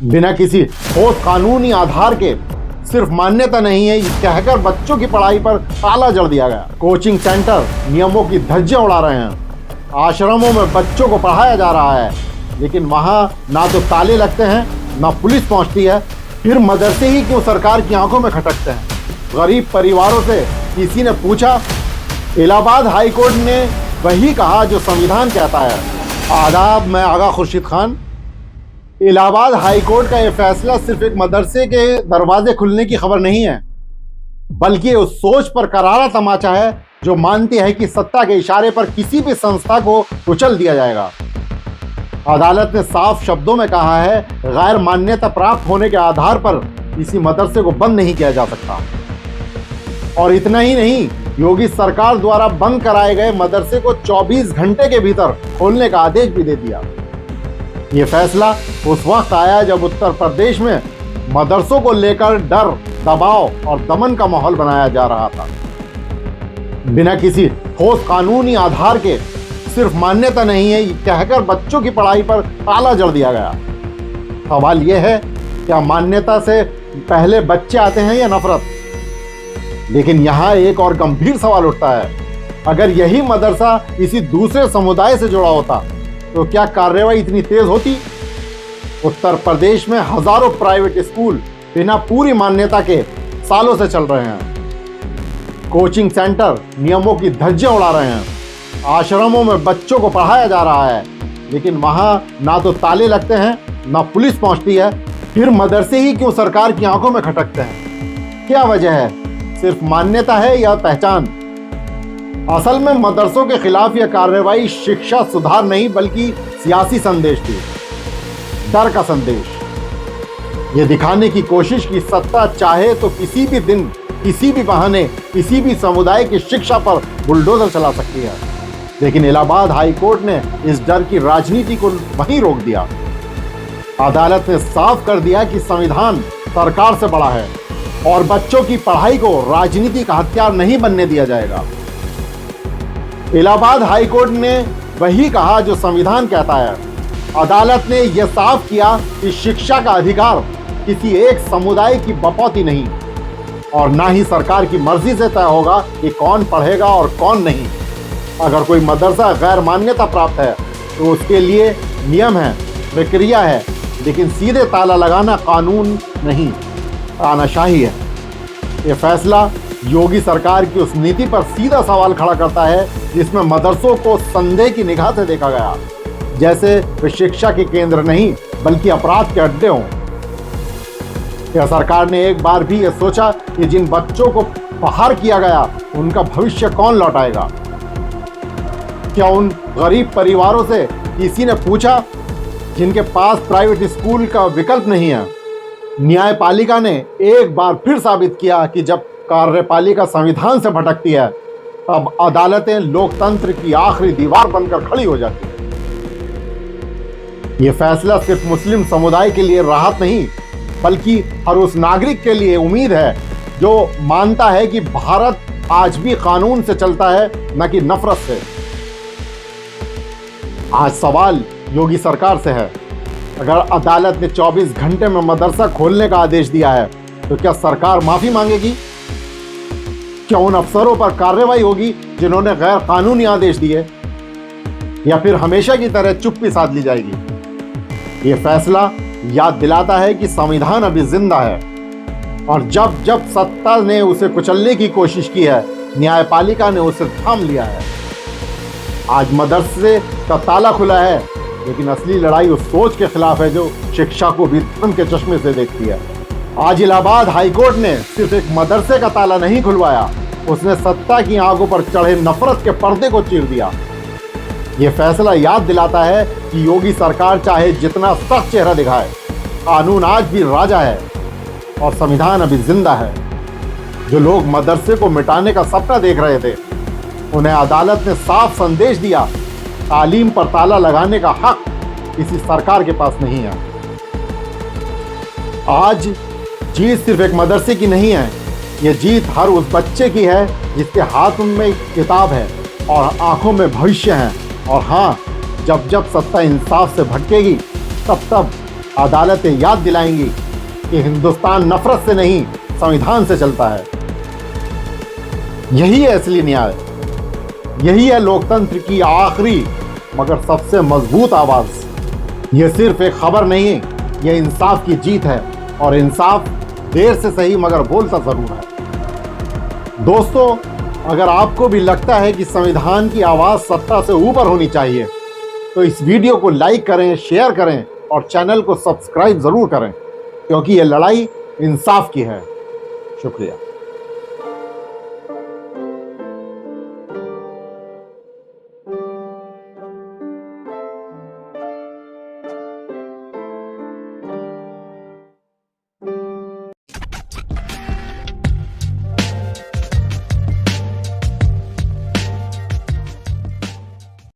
बिना किसी ठोस कानूनी आधार के सिर्फ मान्यता नहीं है कहकर बच्चों की पढ़ाई पर ताला जड़ दिया गया। कोचिंग सेंटर नियमों की धज्जियां उड़ा रहे हैं। आश्रमों में बच्चों को पढ़ाया जा रहा है, लेकिन वहां ना तो ताले लगते हैं ना पुलिस पहुंचती है। फिर मदरसे ही क्यों सरकार की आंखों में खटकते हैं। गरीब परिवारों से किसी ने पूछा, इलाहाबाद हाई कोर्ट ने वही कहा जो संविधान कहता है। आदाब, मैं आगा खुर्शीद खान। इलाहाबाद हाई कोर्ट का यह फैसला सिर्फ एक मदरसे के दरवाजे खुलने की खबर नहीं है, बल्कि उस सोच पर करारा तमाचा है जो मानती है कि सत्ता के इशारे पर किसी भी संस्था को कुचल दिया जाएगा। अदालत ने साफ शब्दों में कहा है, गैर मान्यता प्राप्त होने के आधार पर किसी मदरसे को बंद नहीं किया जा सकता। और इतना ही नहीं, योगी सरकार द्वारा बंद कराए गए मदरसे को 24 घंटे के भीतर खोलने का आदेश भी दे दिया। ये फैसला उस वक्त आया जब उत्तर प्रदेश में मदरसों को लेकर डर, दबाव और दमन का माहौल बनाया जा रहा था। बिना किसी ठोस कानूनी आधार के सिर्फ मान्यता नहीं है कहकर बच्चों की पढ़ाई पर ताला जड़ दिया गया। सवाल यह है, क्या मान्यता से पहले बच्चे आते हैं या नफरत? लेकिन यहाँ एक और गंभीर सवाल उठता है, अगर यही मदरसा किसी दूसरे समुदाय से जुड़ा होता तो क्या कार्रवाई इतनी तेज होती? उत्तर प्रदेश में हजारों प्राइवेट स्कूल बिना पूरी मान्यता के सालों से चल रहे हैं। कोचिंग सेंटर नियमों की धज्जियां उड़ा रहे हैं। आश्रमों में बच्चों को पढ़ाया जा रहा है, लेकिन वहां ना तो ताले लगते हैं ना पुलिस पहुंचती है। फिर मदरसे ही क्यों सरकार की आंखों में खटकते हैं? क्या वजह है? सिर्फ मान्यता है या पहचान? असल में मदरसों के खिलाफ यह कार्रवाई शिक्षा सुधार नहीं बल्कि सियासी संदेश थी, डर का संदेश। ये दिखाने की कोशिश की सत्ता चाहे तो किसी भी दिन, किसी भी बहाने, किसी भी समुदाय की शिक्षा पर बुलडोजर चला सकती है। लेकिन इलाहाबाद हाई कोर्ट ने इस डर की राजनीति को वहीं रोक दिया। अदालत ने साफ कर दिया कि संविधान सरकार से बड़ा है और बच्चों की पढ़ाई को राजनीति का हथियार नहीं बनने दिया जाएगा। इलाहाबाद हाई कोर्ट ने वही कहा जो संविधान कहता है। अदालत ने यह साफ किया कि शिक्षा का अधिकार किसी एक समुदाय की बपौती नहीं और ना ही सरकार की मर्जी से तय होगा कि कौन पढ़ेगा और कौन नहीं। अगर कोई मदरसा गैर मान्यता प्राप्त है तो उसके लिए नियम है, प्रक्रिया है, लेकिन सीधे ताला लगाना कानून नहीं, तानाशाही है। यह फैसला योगी सरकार की उस नीति पर सीधा सवाल खड़ा करता है जिसमें मदरसों को संदेह की निगाह से देखा गया, जैसे वे शिक्षा के केंद्र नहीं बल्कि अपराध के अड्डे हों। क्या सरकार ने एक बार भी यह सोचा कि जिन बच्चों को बाहर किया गया उनका भविष्य कौन लौटाएगा? क्या उन गरीब परिवारों से किसी ने पूछा जिनके पास प्राइवेट स्कूल का विकल्प नहीं है? न्यायपालिका ने एक बार फिर साबित किया कि जब कार्यपालिका संविधान से भटकती है तब अदालतें लोकतंत्र की आखिरी दीवार बनकर खड़ी हो जाती है। यह फैसला सिर्फ मुस्लिम समुदाय के लिए राहत नहीं बल्कि हर उस नागरिक के लिए उम्मीद है जो मानता है कि भारत आज भी कानून से चलता है, न कि नफरत से। आज सवाल योगी सरकार से है, अगर अदालत ने 24 घंटे में मदरसा खोलने का आदेश दिया है तो क्या सरकार माफी मांगेगी? क्या उन अफसरों पर कार्रवाई होगी जिन्होंने गैर कानूनी आदेश दिए, या फिर हमेशा की तरह चुप्पी साध ली जाएगी? यह फैसला याद दिलाता है कि संविधान अभी जिंदा है और जब जब सत्ता ने उसे कुचलने की कोशिश की है, न्यायपालिका ने उसे थाम लिया है। आज मदरसे का ताला खुला है, लेकिन असली लड़ाई उस सोच के खिलाफ है जो शिक्षा को भी धर्म के चश्मे से देखती है। आज इलाहाबाद हाईकोर्ट ने सिर्फ एक मदरसे का ताला नहीं खुलवाया, उसने सत्ता की आंखों पर चढ़े नफरत के पर्दे को चीर दिया। यह फैसला याद दिलाता है कि योगी सरकार चाहे जितना सख्त चेहरा दिखाए, कानून आज भी राजा है और संविधान अभी जिंदा है। जो लोग मदरसे को मिटाने का सपना देख रहे थे, उन्हें अदालत ने साफ संदेश दिया, तालीम पर ताला लगाने का हक किसी सरकार के पास नहीं है। आज जीत सिर्फ एक मदरसे की नहीं है, यह जीत हर उस बच्चे की है जिसके हाथ में किताब है और आंखों में भविष्य है। और हाँ, जब जब सत्ता इंसाफ से भटकेगी तब तब अदालतें याद दिलाएंगी कि हिंदुस्तान नफरत से नहीं, संविधान से चलता है। यही है असली न्याय, यही है लोकतंत्र की आखिरी मगर सबसे मजबूत आवाज। यह सिर्फ एक खबर नहीं, यह इंसाफ की जीत है, और इंसाफ देर से सही मगर बोलता जरूर है। दोस्तों, अगर आपको भी लगता है कि संविधान की आवाज सत्ता से ऊपर होनी चाहिए, तो इस वीडियो को लाइक करें, शेयर करें और चैनल को सब्सक्राइब जरूर करें, क्योंकि यह लड़ाई इंसाफ की है। शुक्रिया।